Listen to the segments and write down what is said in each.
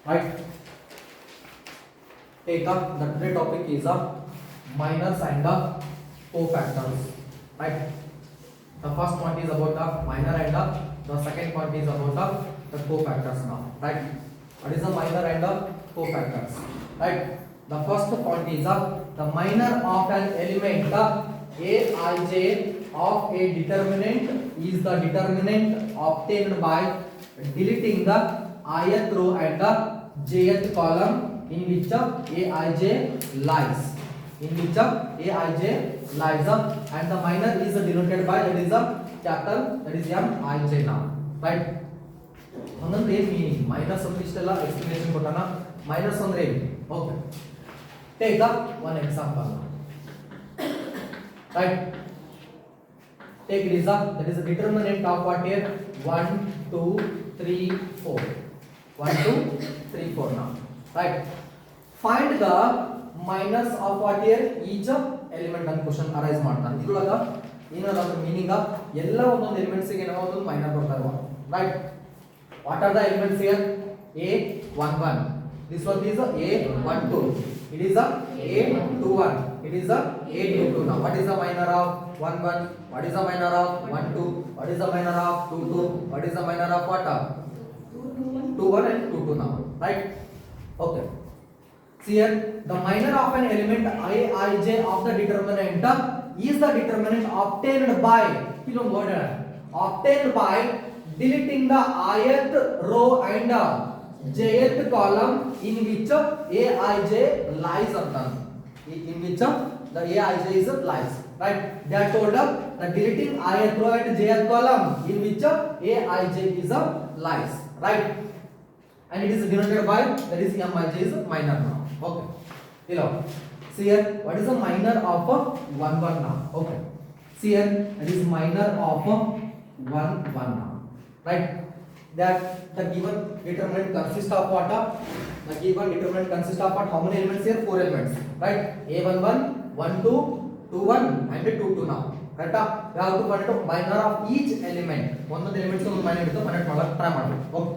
right? Take up the today topic is minors and the cofactors, right? The first point is about the minor and the second point is about the cofactors now, right? What is the minor and the cofactors, right? The first point is the minor of an element Aij of a determinant is the determinant obtained by deleting the ith row and the jth column in which Aij lies. In which Aij lies and the minor is denoted by that is a capital, that is Mij now, right? ಒಂದೊಂದು ಏನು meaning minus ಅಂದ್ರೆ ಇಷ್ಟೆಲ್ಲ explanation ಕೊಟ್ಟಾನ minus ಅಂದ್ರೆ ಏನು okay take one example right take it is that is the determinant of what here 1 2 3 4 1 2 3 4 now right find the minus of what here each element and question arise ಮಾಡ್ತಾನೆ ಇದರೊಳಗ ಏನದ meaning ಎಲ್ಲ ಒಂದೊಂದು elements ಗೆ ನಾವು ಒಂದು minor ಕೊಡ್ತಾರ right what are the elements here a11 this one is a12 it is a21 it is a22 now what is the minor of 11 what is the minor of 12 what is the minor of 22 what is the minor of what 21 and 22 now right okay see here the minor of an element Aij of the determinant is the determinant obtained by kilom word obtained by deleting the ith row and jth column in which Aij lies in which the Aij is lies right they are told that deleting ith row and jth column in which Aij is lies right and it is denoted by that is Mij is minor now okay below see here what is the minor of 11 now okay see here it is minor of 11 now right that the given determinant consists of what the given determinant consists of what how many elements here 4 elements right a11 12 21 and 22 now correct we have to find out minor of each element ಒಂದೊಂದು elements ಒಂದು minor ಇರುತ್ತೆ find out ಮಾಡಕ್ಕೆ try ಮಾಡಬೇಕು okay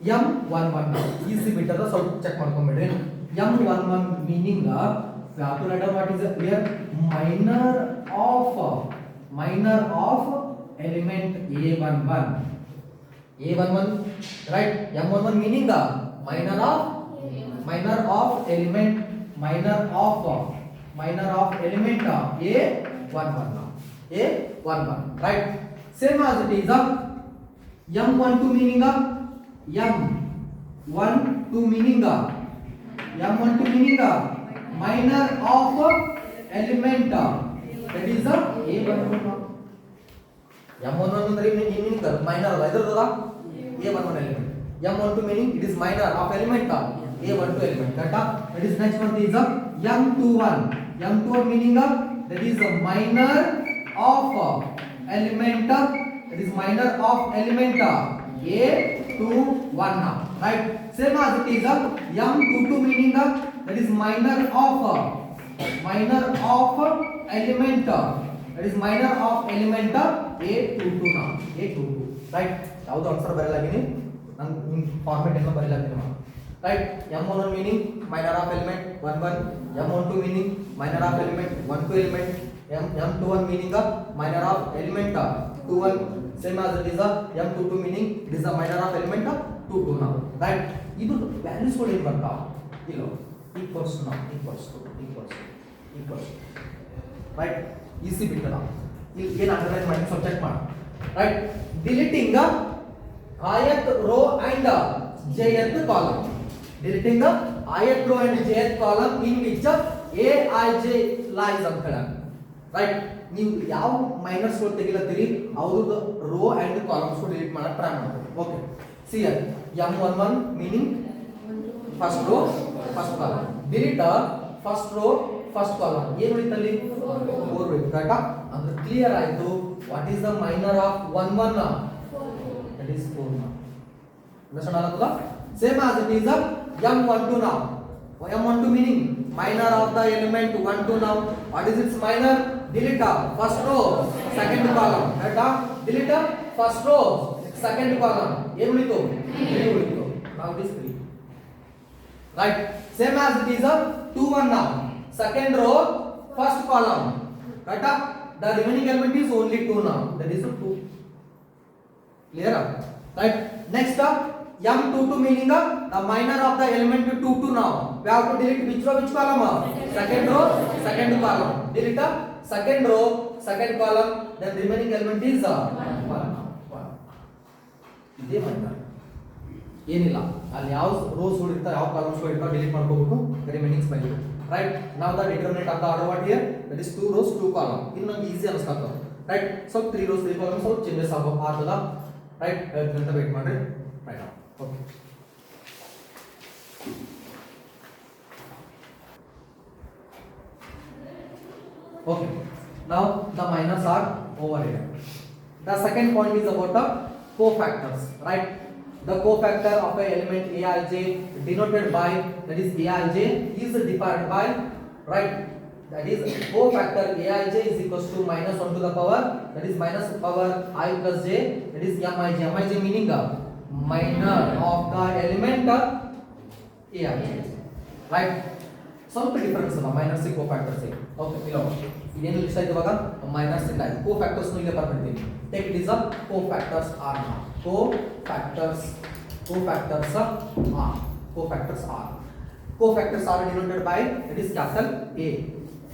m11 now easy ಬಿಟ್ಟದ ಸ್ವಲ್ಪ check ಮಾಡ್ಕೊಂಡ್ಬಿಡ್ರಿ m11 meaning we have to write down what is here minor of element a11 right m11 meaning the minor of element a11 now a11 right same as it is m12 meaning m12 meaning minor of element that is a11 m11 ಅಂದ್ರೆ meaning minor ಅಲ್ಲ ಇದರದಲ್ಲ a11 element m12 meaning it is minor of element a12 element correct that is next one is m21 meaning that is a minor of element that is minor of element a21 now right same as it is m22 meaning that is minor of element that is minor of element a22 now a22 right ಯಾವುದು answer ಬರಲಾಗಿನಿ ನಾನು format ಎಲ್ಲ ಬರಲಾಗಿನಿ right m11 meaning minor of element 11 m12 meaning minor of element 12 element m21 meaning minor of element 21 same as it is m22 meaning it is a minor of element 22 now right ಇದು values ಗಳು ಏನು ಬರ್ತಾವ ಇಲ್ಲ equals to right easy ಬಿಟ್ಟದ ಇಲ್ಲಿ ಏನು underline ಮಾಡಿ ಸ್ವಲ್ಪ check ಮಾಡಿ right deleting the ith row and jth column deleting the ith row and jth column in which Aij lies ಅಂತ ಹೇಳ right ನೀವು ಯಾವ ಮೈನಸ್ ಗಳು ತೆಗಿಲತ್ತೀರಿ ಅವ್ರದ್ದು ರೋ ಅಂಡ್ ಕಾಲಮ್ಸ್ ಡಿಲೀಟ್ ಮಾಡಕ್ಕೆ ಟ್ರೈ ಮಾಡಬೇಕು okay see here m11 meaning first row first column delete first row first column ಏನು ಉಳಿತಲ್ಲಿ 4 ಉಳಿತು ಕರೆಕ್ಟಾ ಅಂದ್ರೆ ಕ್ಲಿಯರ್ ಆಯ್ತು what is the minor of 11 now that is 4 now understand ಆಗತ್ತಲ್ಲ same as it is m12 now m12 meaning minor of the element 12 now what is its minor delete first row second column correct delete first row second column ಏನು ಉಳಿತು 3 ಉಳಿತು now it is 3 right? Same as it is a 2 1 now. Second row, first column, right? The remaining element is only 2 now, that is a 2. Clear? Right? Next m22 meaning the minor of the element 2 2 now. We have to delete which row, which column? Second row, second column. Delete the second row, second column. Then remaining element is 1. ಇದೇ ಮಾತ್ರ ಏನಿಲ್ಲ ಅಲ್ಲಿ ಯಾವ rose ಹೊಡಿರ್ತಾರೆ ಯಾವ columns ಹೊಡಿರ್ತಾರೆ delete ಮಾಡ್ಕೋಬೇಕು ರಿಮೈನಿಂಗ್ಸ್ ಬರೀಬೇಕು right ನಾವು the determinant of the order what here that is 2 rows 2 column ಇದು ನಮಗೆ ಈಜಿ ಅನ್ಸ್ತಾತ ರೈಟ್ ಸೊ 3 rows 3 column ಸ್ವಲ್ಪ ಚೇಂಜಸ್ ಆಗ್ತದ ರೈಟ್ ಅಂತ ವೇಟ್ ಮಾಡ್ರಿ right okay okay now the minors are over here. The second point is about the cofactors, right? The cofactor of a element aij denoted by, that is aij is divided by, right? That is cofactor aij is equals to minus 1 to the power, that is minus power I plus j, that is mij meaning minor of the element aij, right? ಸ್ವಲ್ಪ difference ಅಲ್ಲ minus cofactors okay ಇಲ್ಲ ಇದೇನು list ಆಯ್ತು ಇವಾಗ minus ಇಂದ cofactors ನು ಇಲ್ಲೇ ಬರ್ಬಿಡ್ತೀನಿ take it is a cofactors are cofactors are denoted by, that is capital A,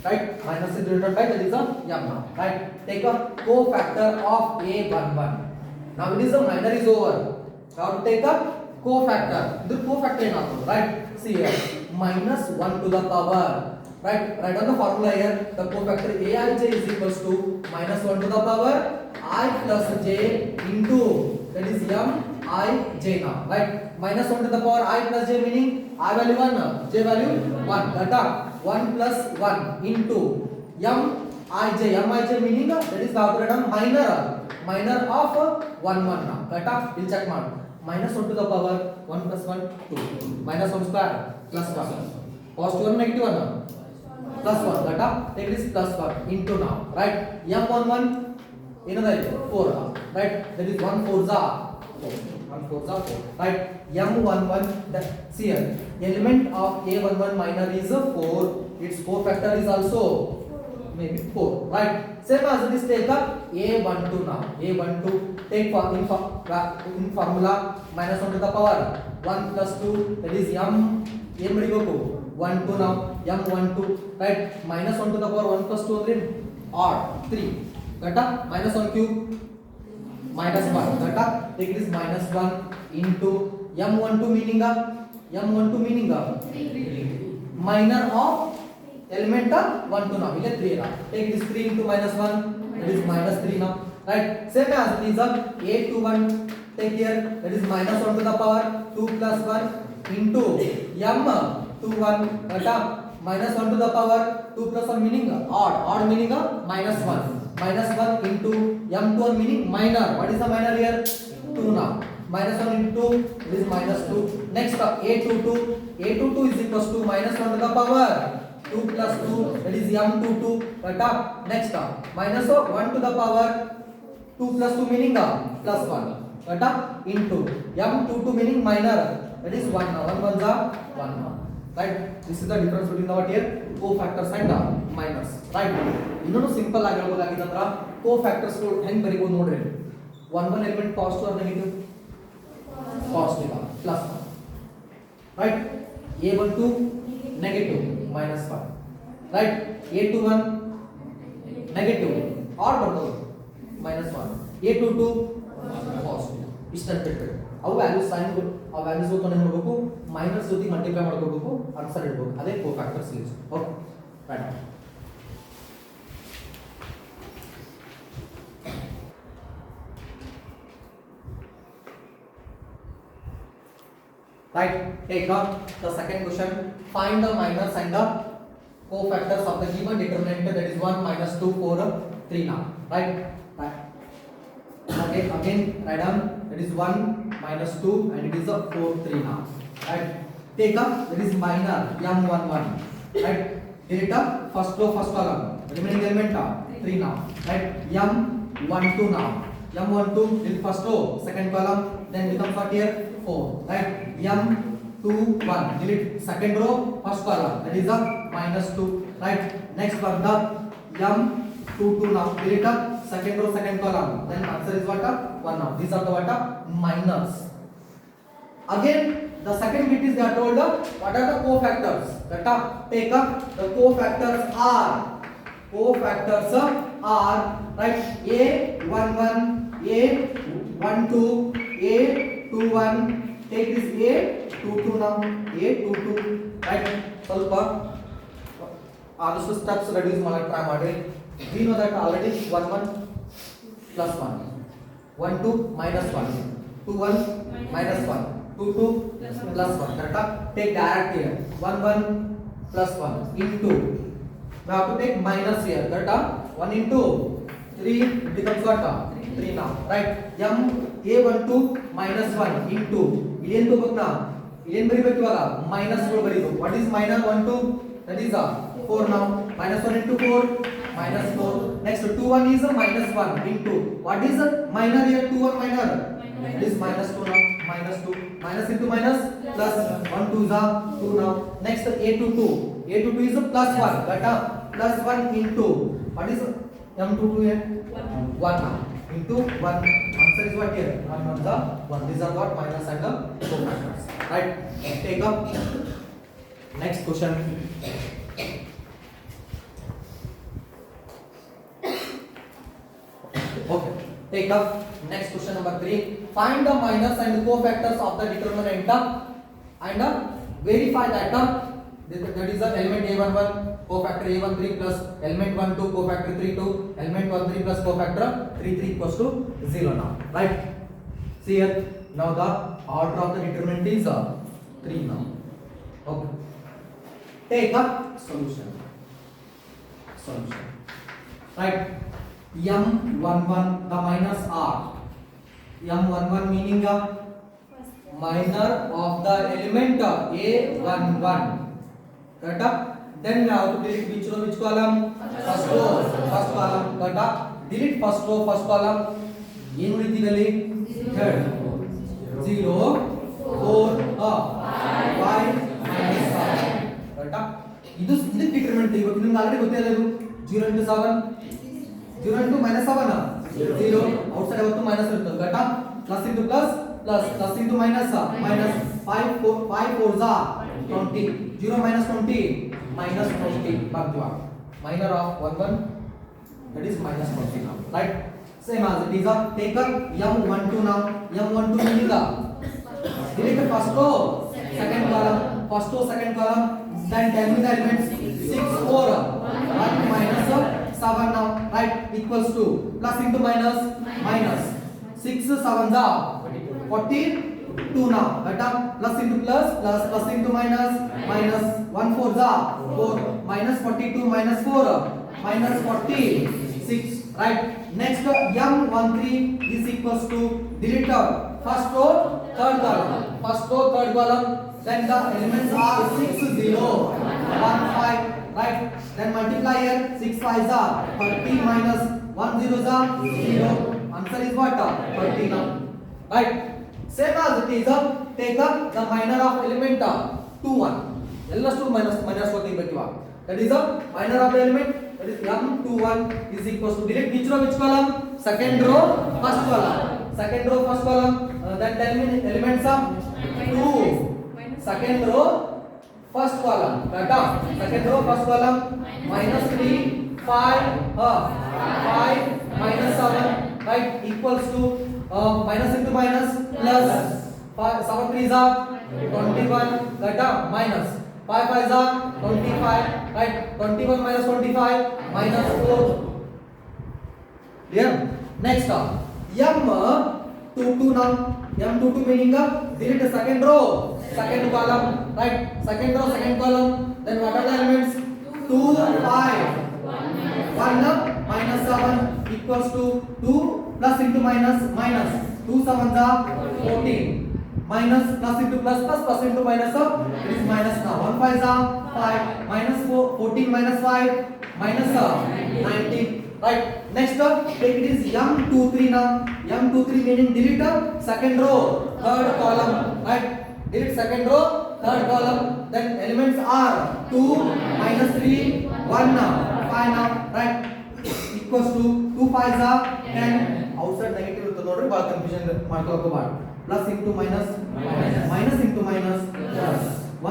right? Minus is denoted by, that is a m now, right? Take a cofactor of A11. Now it is a minor is over. Now take a cofactor. The cofactor is not, right? See here, minus 1 to the power, right? Write on the formula here. The cofactor aij is equals to minus 1 to the power I plus j into, that is m I j now, right? Minus 1 to the power I plus j meaning I value 1, j value 1. That 1 plus 1 into m I j meaning that is calculated minor of 1 now. That we'll check mark. Minus 1 to the power 1 plus 1 2 minus 1 square plus 1 positive 1 negative 1 plus 1 that take this plus 1 into now, right? m11 another 4 right? That is 1 4s are 4 right? m11 that see here element of a11 minor is 4, its cofactor is also maybe 4, right? Same as this take up a12 now. A12 take for in formula minus 1 to the power 1 plus 2, that is m 1 2 now m12, right? Minus 1 to the power 1 plus 2 ಅಂದ್ರೆ odd 3 that minus 1 cube minus 1 that take this minus 1 into m12 meaning minor of element 1 to now ile 3 ra take this 3 into minus 1, that is minus 3 now, right? Same as it is a21 take here, that is minus 1 to the power 2 plus 1 into m21 that minus 1 to the power 2 plus 1 meaning odd meaning minus 1 into m21 meaning minor. What is the minor here? 2 now. Minus 1 into 2, it is minus 2. Next a22 is equals to minus 1 to the power 2 plus 2, that is m22 that next minus 1 to the power 2 plus 2 meaning plus 1 that into m22 meaning minor, that is 1 now 1 ones are 1 now, right? This is the difference between the what here cofactors and minors, right? ಇನ್ನೊಂದು simple ಆಗಿ ಹೇಳಬಹುದಾಗಿದ್ದಂದ್ರ cofactors ಹೆಂಗ್ ಬರೀಬಹುದು ನೋಡ್ರಿ. one element positive or negative? Positive plus 1, right? a12 negative minus 1, right? a21 negative or ಬರ್ತದೆ minus 1, a22 positive. ಇಷ್ಟು ನೆನಪಿಟ್ಬಿಡಿ. ಅವು values sign ಆ values ತೊಗೊಂಡು ಏನು ಮಾಡಬೇಕು ಮೈನಸ್ ಜೊತೆ ಮಲ್ಟಿಪ್ಲೈ ಮಾಡ್ಕೋಬೇಕು ಆನ್ಸರ್ ಇಡಬೇಕು. ಅದೇ cofactors use. Okay right. Right, take up the second question. Find the minors and the cofactors of the given determinant, that is 1 minus 2 4 3 now, right? Okay, again write down, that is 1 minus 2 and it is a 4 3 now, right? Take up, that is minor m11, right? Delete up first row first column, remaining element 3 now, right? m12 now, m12 delete first row second column, then becomes what here 4, right? 2 1 delete second row first column, that is a minus 2, right? Next one, the m 2 2 now delete the second row second column, then answer is what? 1 now. These are the what? Minus. Again the second bit is they are told what are the cofactors. That take up the cofactors are right, a11 a12 a21, take this a22 now a22, right? ಸ್ವಲ್ಪ ಆದಷ್ಟು steps reduce ಮಾಡಕ್ಕೆ try ಮಾಡಿ. we know that already 1 1 plus 1 1 2 minus 1 2 1 minus 1 2 2 plus 1, correct? Take direct here 1 1 plus 1 into, we have to take minus here, correct? 1 into 3, it becomes what? 3 now, right? m a12 minus 1 into ಇಲ್ಲೇನ್ ತಗೋಬೇಕು ನಾ, ಇಲ್ಲೇನ್ ಬರಿಬೇಕು ಇವಾಗ minus 4 ಬರಿಬೇಕು. what is minus 1 2, that is 4 now. minus 1 into 4 minus 4. next 2 1 is minus 1 into, what is minor here? 2 1 minor, that is minus 2 now. minus 2 minus into minus plus 1 2 is 2 now. next a22 is plus 1, but plus 1 into, what is m22 here? 1 now into 1. answer is what here? 1 1 the 1. these are what? Minus and the cofactors, right? Take up next question. Okay, take up next question number 3. find the minus and cofactors of the determinant and verify that that is the element a11 cofactor a13 plus element 12 cofactor 32, element 13 plus cofactor 33 equals to 0 now, right? see here, now the order of the determinant is 3 now. okay, take up solution, right? m11 the minus r, m11 meaning minor of the element a11, correct? then we have to delete which column? first column, correct? delete first row first column, ಏನು ಉಳಿದಿದೆ? third 0 4 5 minus 5, correct? ಇದು determinant. ಇವಾಗ ನಿಮಗೆ already ಗೊತ್ತಿದೆ ಇದು 0 into 7 0 into minus 7 0, outside ಯಾವತ್ತು minus ಇರುತ್ತೆ, correct? plus into plus plus into minus 5 4s are 20, 0 minus 20 minus 20 ಬರ್ತೀವ. minor of 1 1, that is minus 20 now, right? same as it is take m12 now. m12 meaning delete first row second column, then tell me the elements 6 4 1 minus 7 now, right? equals to plus into minus 6 7s are 42 now, right? plus into plus into minus 1 4s are 4 minus 42 minus 4 minus 46, right? next m13 is equals to delete first row third column, then the elements are 6 0 1 5, right? then multiply here 6 5s are 30 minus 1 0s are 0. answer is what? 30 now, right? same as it is take up the minor of element 2 1, ಎಲ್ಲಷ್ಟು minus ತೆಗಿಬೇಕು ಇವಾಗ. that is the minor of the element, that is m21 is equals to delete which column? second row first column, then tell me elements of 2 second row first column, correct? second row first column minus 3 5 minus 7, right? equals to minus into minus plus 7 3s are 21, correct? minus 5 5s are 25, right? 21 minus 25 minus 4, clear? next m22 now. m22 meaning delete second row second column, right? second row second column, then what are the elements? 2 5 1 minus 7 equals to 2 plus into minus 2 7s are 14 minus plus into plus into minus it is minus now 1 5s are 5 minus 14 minus 5 minus 19, right? next take it is m23 now. m23 meaning delete second row third column, right? delete second row, third column, then elements are 2, minus 3, 1 now, 5 now, right? Equals to 2 5s are 10. Outside negative ಇರುತ್ತೆ ನೋಡ್ರಿ ಬಹಳ confusion ಮಾಡ್ಕೊಳ್ಳೋಕೆ ಬಾಳ. Plus into minus, minus into minus, plus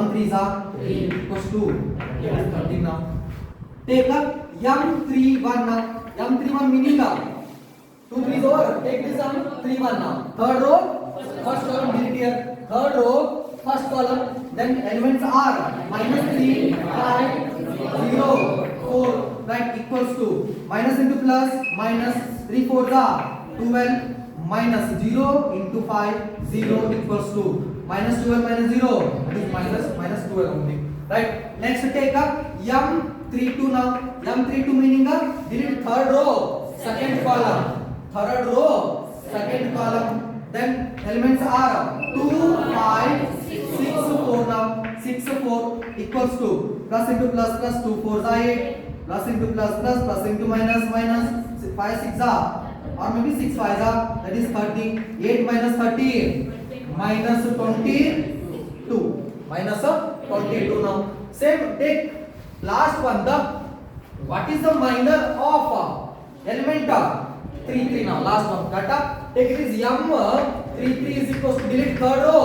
1 3s are 3 equals to 13 now. Take up M31 now. M31 meaning 2 3s over. Take this on 3 1 now. Third row, first column delete here. Third row, first column, then elements are minus 3, 5, 0, 4, right, equals to minus into plus, minus 3 4s are 12, minus 0 into 5, 0 equals to minus 12 minus 0, that is minus 12 only, right? Next take up M32 now. M32 meaning delete third row, second column, third row, second column, then elements are 2 5 6 4 now. 6 4 equals to plus into plus, plus 2 4s are 8, plus into plus, plus into minus, 5 6 are, or maybe 6 5s are, that is 30. 8 minus 30 minus 22, minus 22 now. Same, take last one, the what is the minor of element 3 3 now. Last one, data take it is M33 is equals to delete third row,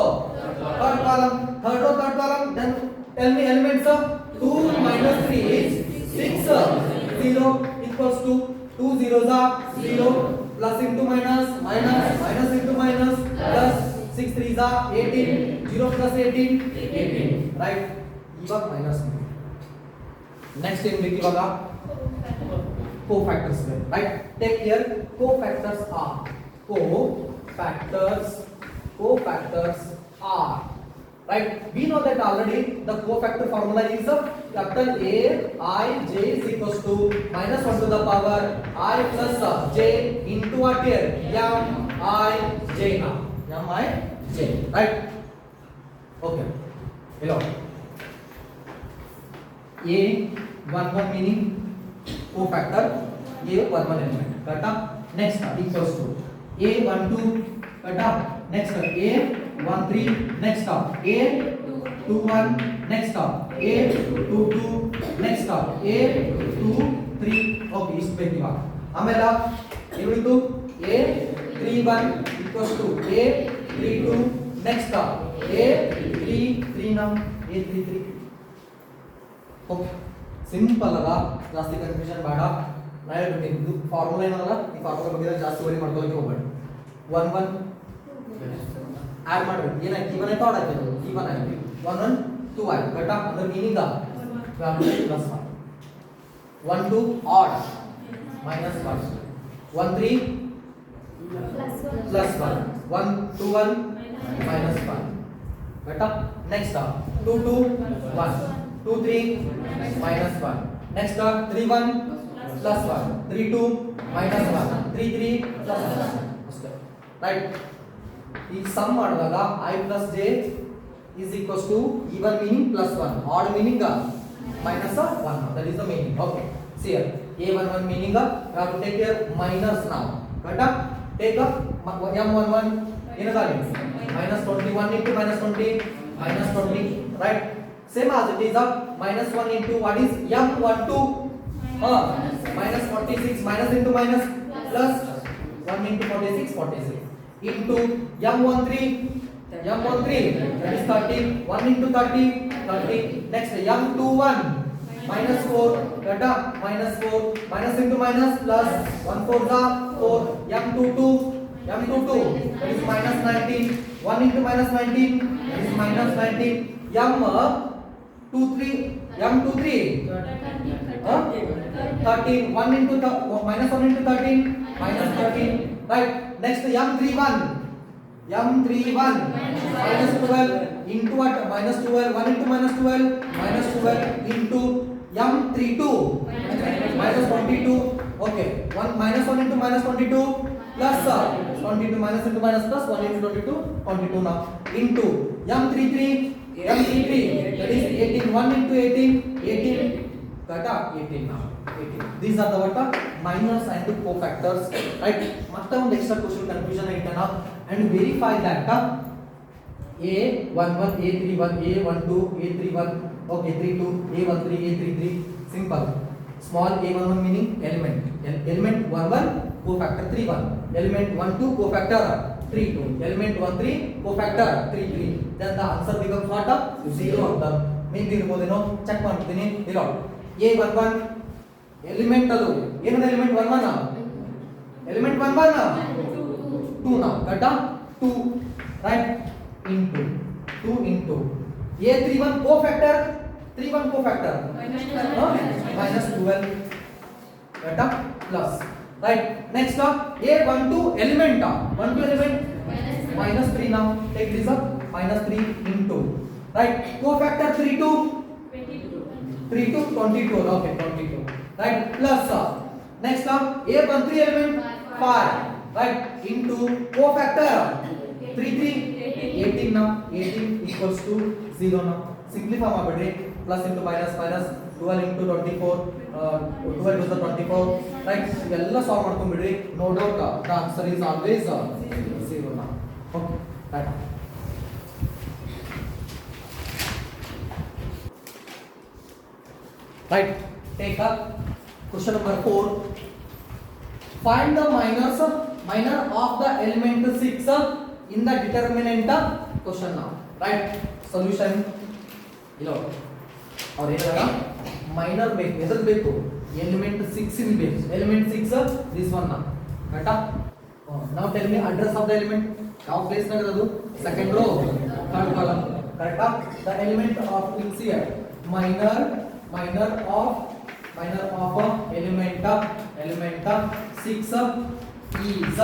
third column, then tell me elements 2 minus 3 is 6, 0 equals to 2 zeros are 0, plus into minus, minus into minus, plus 6 3s are 18, 0 plus 18, right? ಇವಾಗ minus. Next ಏನು ಬೇಕು ಇವಾಗ cofactors, right? Take here cofactors are right? We know that already the cofactor formula is capital A I J is equals to minus 1 to the power I plus J into what here M I J now. M I J, right? Okay. Hello. A11 meaning cofactor A11 element. Correct? Next equals to A12. Correct? Next A13. Next A21. Next A22. Next A23. Okay, ಇಷ್ಟು ಬೇಕು ಇವಾಗ. ಆಮೇಲೆ ಏನಿತ್ತು A31 equals to A32. Next A33 now. A33. Okay. Simple ಅಲ್ಲ, ಜಾಸ್ತಿ confusion ಬೇಡ. ನಾ ಹೇಳ್ಬಿಟ್ಟಿನಿ ಇದು ಫಾರ್ಮುಲಾ ಏನಲ್ಲ, ಈ ಫಾರ್ಮುಲಾ ಬಗ್ಗೆ ಜಾಸ್ತಿ ವರಿ ಮಾಡ್ಕೊಳ್ಳೋಕೆ ಹೋಗಬೇಡಿ. 1 1 ಆಡ್ ಮಾಡ್ರಿ, ಏನಾಯ್ತು ಇವನ್ ಆಯ್ತು ಆಡ್ ಆಯ್ತು, ಇವನ್ ಆಯ್ತು 1 1 2 ಆಯ್ತು. ಕರೆಕ್ಟಾ? ಅದರ meaning plus 1 1 2 add minus 1 1 3 plus 1 1 2 1 minus 1. ಕರೆಕ್ಟಾ? Next 2 2 1 2 3 minus 1. Next 3 1 plus 1. 3 2 minus 1. 3 3 plus 1. Right? ಈ sum ಮಾಡಿದಾಗ I plus j is equals to even meaning plus 1, odd meaning minus 1. That is the meaning. Okay. See here. A11 meaning we have to take here minus now. Correct? Take up M11 ಏನದಾಗಿ minus 21 into minus 20 minus 20. Right? Same as it is minus 1 into what is M12 minus 46 minus into minus plus 1 into 46 46 into M13 that is 30 1 into 30 30. Next M21 minus 4 data minus 4 minus into minus plus 1 4 4 M22 that is minus 19 1 into minus 19 that is minus 19 M23 13 1 into minus 1 into 13 minus 13, right? Next M31 minus 12 into what minus 12 1 into minus 12 into M32 minus 22. Okay, 1 minus 1 into minus 22 plus 22 minus into minus plus 1 into 22 now into M33 that is 18 1 into 18 data 18 now 18. These are the what minors and cofactors, right? ಮತ್ತೆ ಒಂದು extra question confusion ಐತನ and verify that A11, A31, A12, A31, okay, A32, A13, A33, simple. Small A11 meaning element. Element 11 cofactor 31. Element 12 cofactor 32. Element 13 cofactor 33. Then the answer becomes what? 0 of them. Mean dirboದೇನೋ check ಮಾಡ್ತೀನಿ ಇರೋ A11 element ಅದು ಏನದ element 11 element 11 2 now ಕರೆಕ್ಟಾ 2 right into 2 into A31 cofactor 31 cofactor minus 12 kata plus right next A12 element 12 element minus 3 now take this up minus 3 into right cofactor 32 22 okay 22 right plus next A13 element 5 right into cofactor 18 now 18 equals to 0 now simplify ಮಾಡ್ಬಿಡ್ರಿ plus into minus minus 12 into 24 12 to the 24 right ಇವೆಲ್ಲ solve ಮಾಡ್ಕೊಂಡ್ಬಿಡ್ರಿ no doubt the answer is always 0 now okay right right take up question number 4 find the minor of the element 6 in the determinant question now right solution below और ಏನಾಗ minor ಬೇಕು ಎದಕ್ಕೆ ಬೇಕು element 6 in ಬೇಕು element 6 this one now ಕರೆಕ್ಟಾ now tell me address of the element ಯಾವ place ನಾಗ ಅದು second row third column ಕರೆಕ್ಟಾ the element of is here minor of element 6 is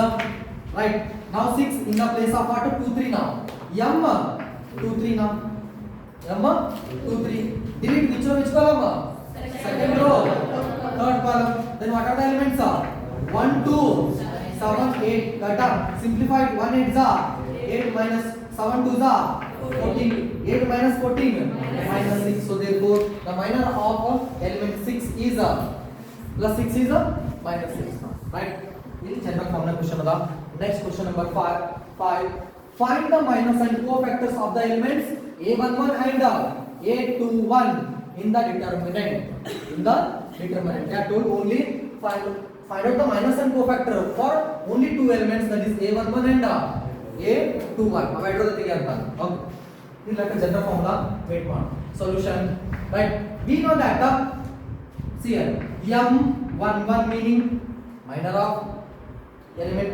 right now 6 in the place of what 2 3 now m 2 3 now m 2 3 delete which column second row third column then what are the elements 1 2 7 8 kata simplified 1 8 is 8 minus 7 2 is 14 8 minus 14 minus 6 so therefore the minor of element 6 is plus 6 is minus 6 now right this is general formula question ada next question number 5 find the minus and cofactors of the elements a11 and a21 in the determinant they are told only find out the minus and cofactor for only two elements that is a11 and a21 avoid the ಅಂತ okay this like a general formula wait one solution right we know that see here m11 meaning minor of element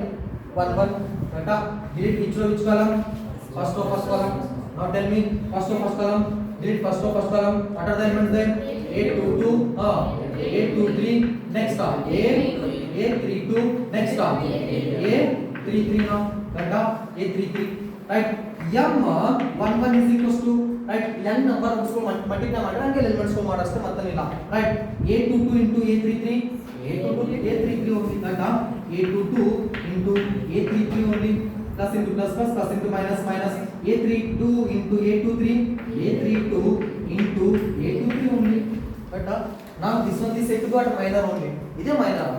11 kata delete which column first column now tell me first column delete first column what are the elements then a22 a23 next a32 next a33 now kata a33 right m11 is equals to right n number उसको multiply ಮಾಡಿದ್ರೆ ಹಂಗೆ elements को ಮಾಡಷ್ಟೇ ಮತ್ತೇನಿಲ್ಲ right a22 into a33 a33 only kata a22 into a33 only plus into plus into minus a32 into a23 a32 into a23 only kata now this one is set to what minor only ide minor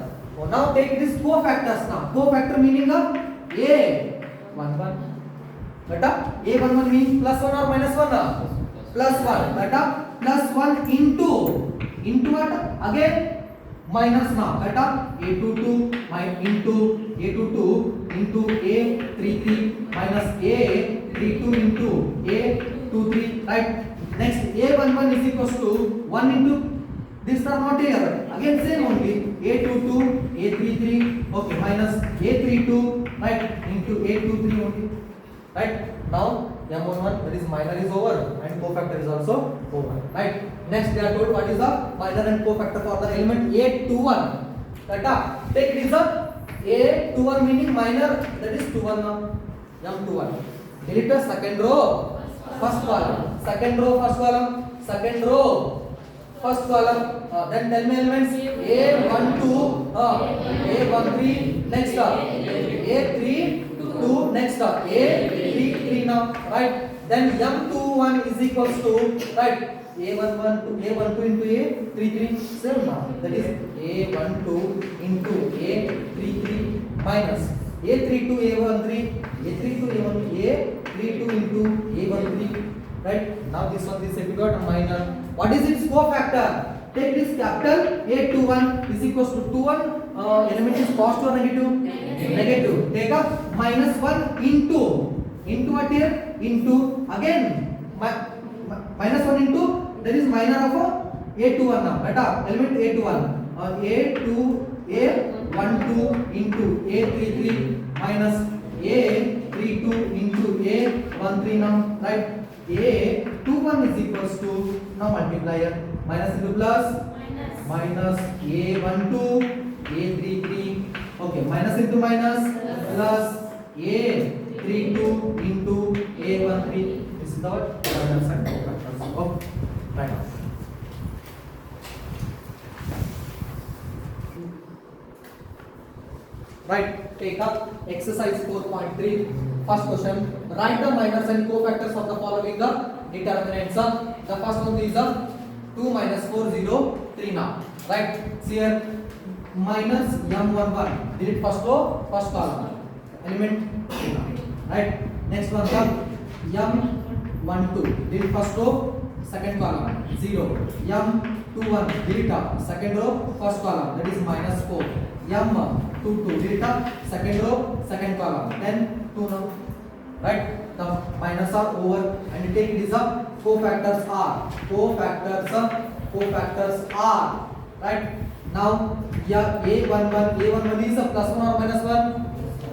now take this cofactors now cofactor meaning a11 kata a11 means plus 1 or minus 1 plus 1 kata plus 1 into what again minus now kata a22 into a22 into a33 minus a32 into a23 right next a11 is equals to 1 into this are not here again same only a22 a33 okay minus a32 right into a23 only right now m11 that is minor is over and cofactor is also over right next they are told what is the minor and cofactor for the element a21 kata take this up a21 meaning minor that is 21 now m21 delete the second row first column second row first column second row first column then tell me elements a12 a13 next a32 next a33 now right then m21 is equals to right a11 to a12 into a33 same now that is a12 into a33 minus a32 a13 a32 a1 a32 into A13, right? Now this one is said to got a minor. What is its cofactor? Take this capital A21 is equals to 21 element is positive or negative? Negative. Take up minus 1 into what here? Into again minus 1 into, that is minor of A21 now. Right? Element A21. A12 into A33 minus A32 into A13 now. Right? A21 is equals to, now multiplier, minus into plus, minus A12 A33, okay, minus into minus, plus A32 into A13. This is the final sign. Okay, right now. Right, take up exercise 4.3. First question, write the minors and cofactors of the following determinants. The first one is 2 minus 4 0 3 now. Right, see here minus m11, did it first row, first column, element 3 now. Right, next one come m12, did it first row, second column 0. M21, did it second row, first column, that is minus 4. M22, did it second row, second column, then 2 now. Right, the minus are over and take it is a cofactors are. Cofactors are. Right, now yeah, A11 is a plus 1 or minus 1?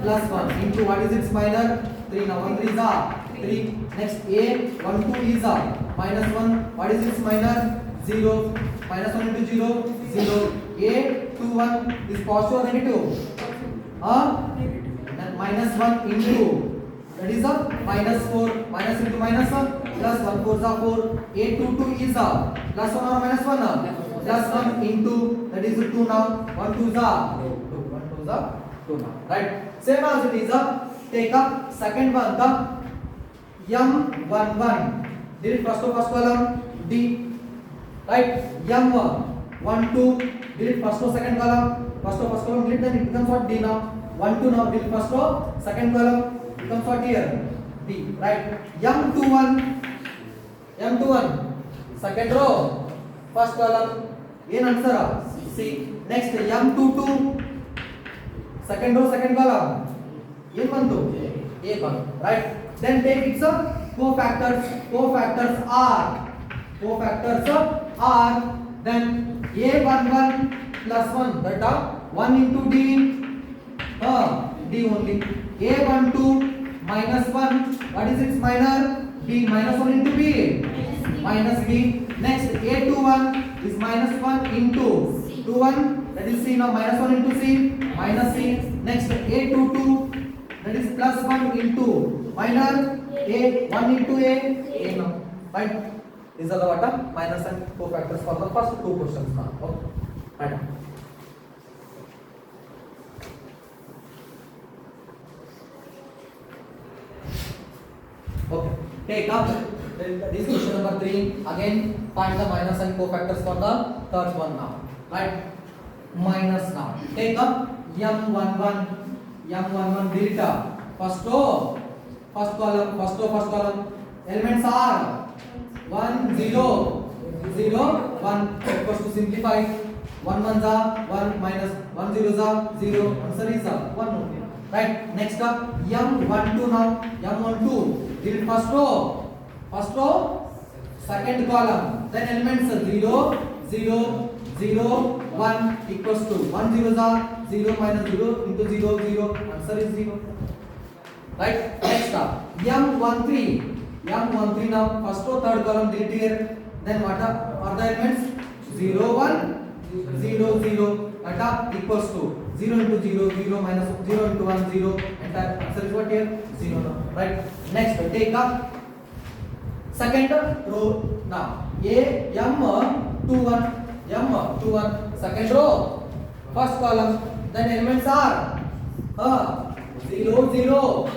Plus 1 into what is its minor? 3 now. 1 3 is a 3. Next A12 is a minus 1. What is its minor? 0. Minus 1 into 0 0. A21 is positive or negative? Then minus 1 into, that is a minus 4, minus into minus plus 1 4 is a 4. A22 is a plus 1 or minus 1? Plus 1 into, that is 2 now. 1 2 is a 2. 1 2 is a 2 now. Right, same as it is a, take up second one, the M11, did it first column? D. Right, M12, did it first row, second column? First column, did it, then it becomes what? D now. 1 2 now, did it first row, second column, becomes what here? D. Right, M21, second row, first column, in answer C. Next M22, second row, second column, in one to A one. Right, then take its cofactors are, then A11 plus 1, that 1 into D, D only. A12 minus 1, what is its minor? B. Minus 1 into B, minus B. Next A21 is minus 1 into 21, that is C now. Minus 1 into C, minus C. Next A22, that is plus 1 into minor A, 1 into A now. Right, these are the what? Minus and cofactors for the first two questions now. Okay, right. Okay, take up this question number 3. Again, find the minus and cofactors for the third one now. Right, minus now. Take up M11 delta. First row, first column. Elements are 1 0 0 1. Equals to simplify. 1 1 za 1 minus 1 0 za 0. Answer is 1. Right, next up M12 now. M12, did it first row, second column, then elements 0 0 0 1 equals to 1 0 za 0 minus 0 into 0 0. Answer is 0. Right, next up M13 now. First row, third column, did it here. Then what are the elements? 0 1 0 0. That equals to 0 into 0 0 minus 0 into 1 0. And that answer is what here? 0 now. Right, next take up second row now. M21 second row, first column, then elements are 0 0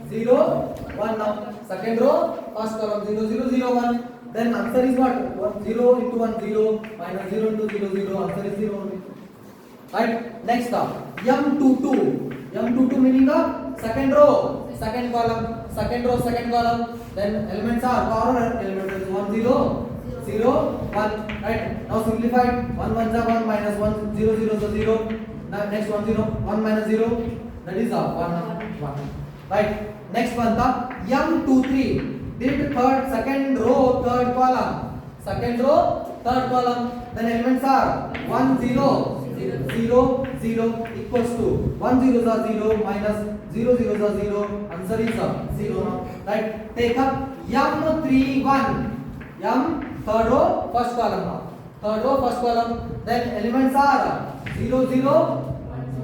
0 1 now. Second row, first column 0 0 0 1. Then answer is what? 0 into 1 0 minus 0 into 0 0. Answer is 0 only. Right, next up M22 meaning the second row, second column, second row, second column. Then elements are corner element is 1 0 0 1. Right. Now simplified. 1 1 is 1 minus 1 0 0 is 0. Now next 1 0 1 minus 0. That is 1 1. Right. Next one the m2 3. Did third second row third column. Second row third column. Then elements are 1 0 0 0 equals to 1 0 is 0 minus 0 0 is 0. Answer is 0 now. Right. Take up m3 1. M third row first column now. Third row first column. Then elements are 0 0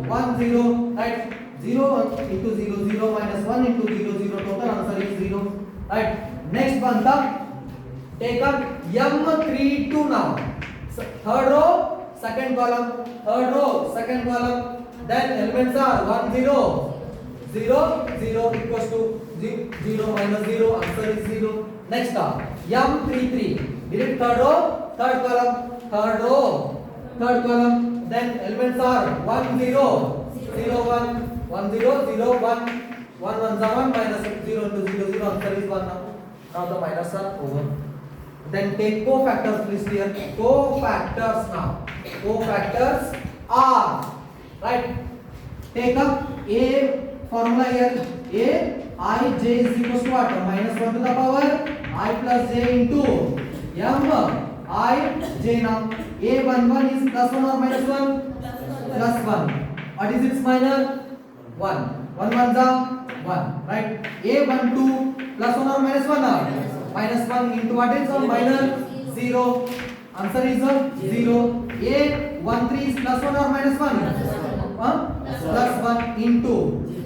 1 0. Right. 0 into 0 0 minus 1 into 0 0. Total answer is 0. Right. Next one the take up m3 2 now. So, third row second column. Third row second column. Then elements are 1 0 0 0 equals to 0 minus 0. Answer is 0. Next m3 3. Delete third row third column. Third row third column. Then elements are 1 0 0 1 1 0 0 1 1 1 is 1 minus 0 into 0 0. Answer is 1 now. Now the minus are over. Then take cofactors please here. Cofactors now. Cofactors are right. Take up a formula here. A I j is equals to what? Minus 1 to the power I plus j into m I j now. A11 is plus 1 or minus 1? Plus 1. What is its minor? 1. 1 1 is 1. Right. A12 plus 1 or minus 1? Minus 1 into what is minor? 0. Answer is 0. A13 is plus 1 or minus 1? Plus 1 into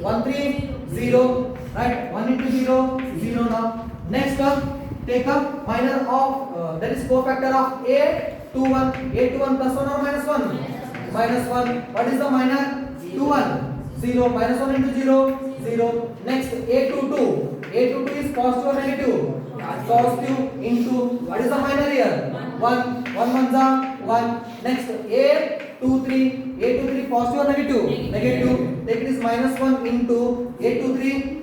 1 3 0. Right. 1 into 0 0 now. Next take up minor of that is cofactor of A21. A21 plus 1 or minus 1? Minus 1. What is the minor? 2 1 0 minus 1 into 0 0. Next A22. A22 is positive or negative? Positive into what is the minor here? 1 1 1 is 1. Next A23. A23 positive or negative? Negative. Take it is minus 1 into A23.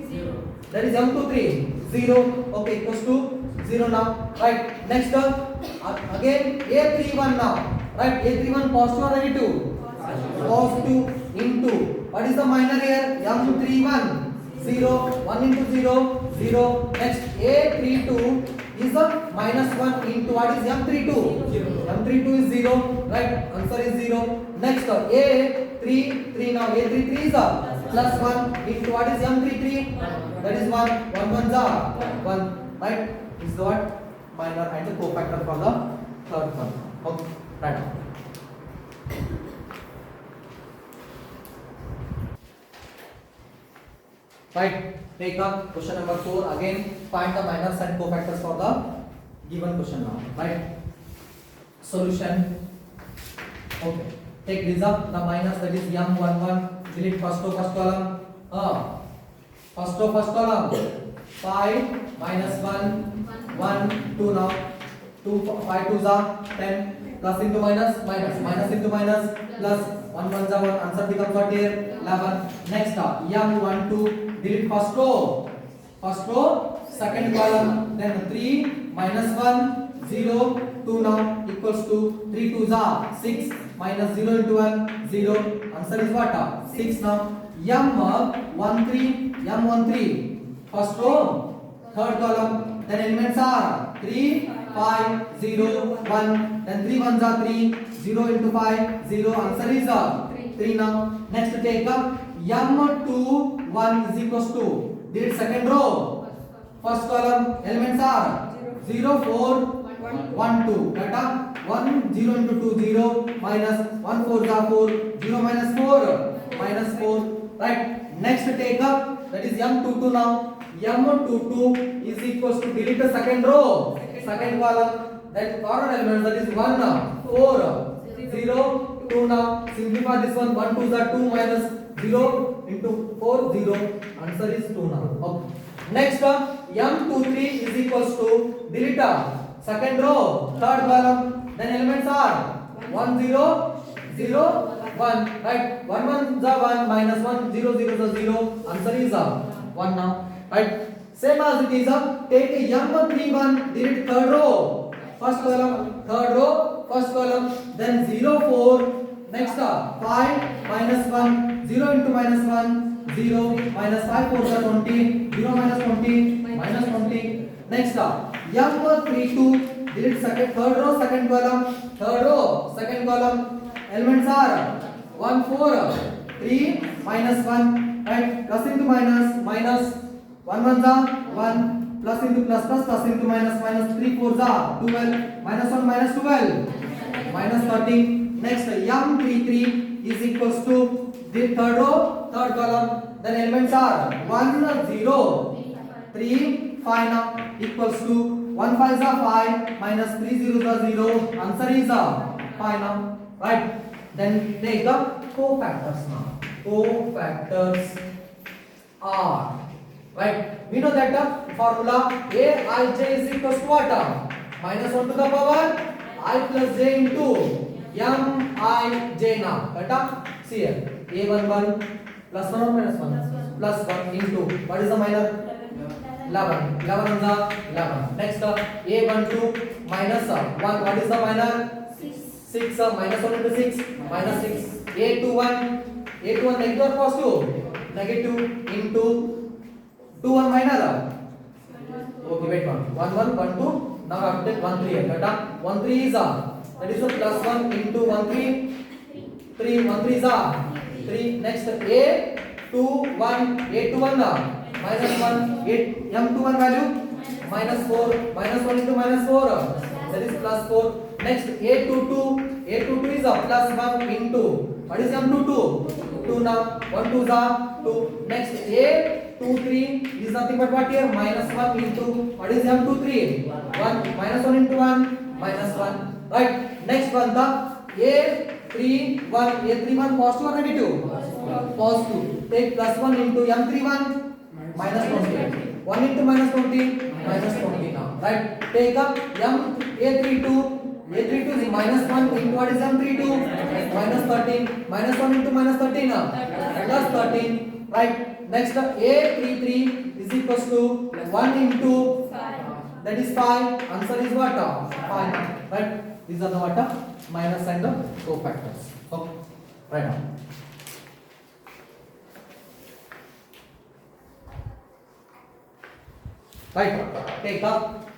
That is m23 0. Okay, equals to 0 now. Right. Next again A31 now. Right. A31 positive or negative? Positive into what is the minor here? M31 0 1 into 0 0. Next A32 is a minus 1 into what is M32? M32 is 0. Right. Answer is 0. Next A33 now. A33 is a plus 1 into what is M33? That is 1. 1 1 is 1. Right. Is the what? Minor and the cofactor for the third one. Okay. Right. Right. Take up question number 4. Again, find the minors and cofactors for the given question now. Right. Solution. Okay. Take this up. The minus that is m11. Delete first row first column. First row first column. 5 minus 1 1 2 now. 2 5 2 is 10. Plus into minus minus into minus plus 1 1 is 1. Answer becomes what here? 11. Next m12. Delete first row second column. Then 3 minus 1 0 2 now equals to 3 2 is 6 minus 0 into 1 0. Answer is what? 6 now. m13 first row third column. Then elements are 3 5 0 1. Then 3 1s are 3 0 into 5 0. Answer is 3 now. Next take up m21 is equals to delete second row first column. Elements are 0 4 1 2. Data 1 0 into 2 0 minus 1 4 is 4 0 minus 4 minus 4. Right. Next take up that is m22 now. m22 is equals to delete the second row second column. Then corner elements that is 1 4 0 2 now. Simplify this one. 1 2 is 2 minus 0 into 4 0. Answer is 2 now. Okay. Next m23 is equals to delete second row third column. Then elements are 1 0 0 1. Right. 1 1 is 1 minus 1 0 0 is 0. Answer is 1 now. Right. Same as it is take m31 delete third row, first column, third row, first column, then 0 4, next 5 minus 1, 0 into minus 1, 0 minus 5 4 is 20, 0 minus 20 minus 20, next m32 delete second third row, second column, third row, second column, elements are 1 4, 3 minus 1, right, plus into minus, minus 1 1 za 1, plus into plus, plus into minus, minus 3 4 za 12, minus 1 minus 12, minus 13. Next m33 is equals to the third row, third column, then elements are 1 0 3 5 now equals to 1 5 is 5 minus 3 0 is 0, answer is 5 now, right? Then take the cofactors now. Cofactors are, right? We know that the formula aij is equals to what? Minus 1 to the power I plus j into mij now. Correct? See here, a11 plus 1 or minus 1? Plus 1 into, what is the minor? 11. 11 is 11. Next a12 minus 1, what is the minor? 6. Minus 1 into 6, minus 6. a21 negative or positive? Negative into 2 1 minor. Okay, wait 1 1 1 2. Now after 1 3 here. Correct? 1 3 is that is a plus 1 into 1 3 3 1 3 is 3. Next a21 minus 1 8 m21 value minus 4, minus 1 into minus 4, that is plus 4. Next a22 is plus 1 into, what is m22? 2 now, 1 2 is 2. Next a23 is nothing but what here? Minus 1 into, what is m23? 1, minus 1 into 1, minus 1, right? Next one, the a31 positive or negative? Positive. Take plus 1 into m31 minus 20. 1 into minus 20 minus 20 now, right? Take up a32 is minus 1 into what is m32? Minus 13. Minus 1 into minus 13 now, plus 13, right? Next a33 is equals to 1 into, that is 5. Answer is what? 5, right? These are the what? Minus and the cofactors. Okay, right now. Right, take up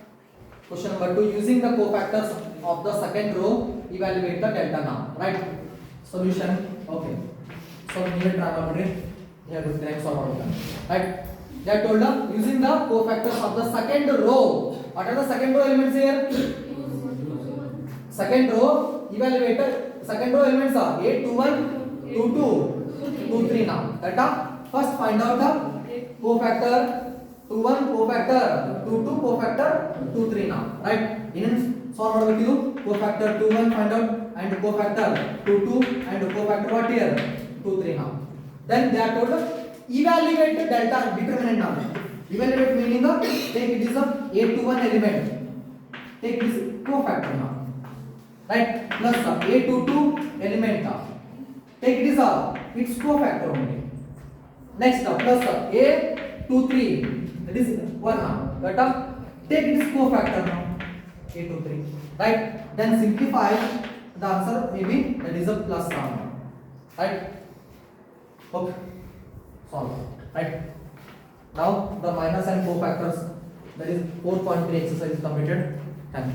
question number 2. Using the cofactors of the second row, evaluate the delta now. Right, solution. Okay, so here trigonometry, here is the next solve. Right, they are told using the cofactors of the second row. What are the second row elements here? Second row, evaluate the second row elements are a21 22 23 now. Correct? First find out the cofactor 21 cofactor 22 cofactor 23 now, right? In solve ಮಾಡಬೇಕು cofactor 21 find out and cofactor 22 and cofactor what here 23 now. Then they are told evaluate the delta determinant now. Evaluate meaning take it is a a21 element, take this cofactor now, right? Plus a22 element take it is its cofactor only. Next plus a23, that is 1 now. Got up? Take this cofactor now, a23, right? Then simplify the answer, maybe that is a plus now, right? Okay, solve, right? Now the minus and cofactors, that is 4.3 exercise is completed. Thank you.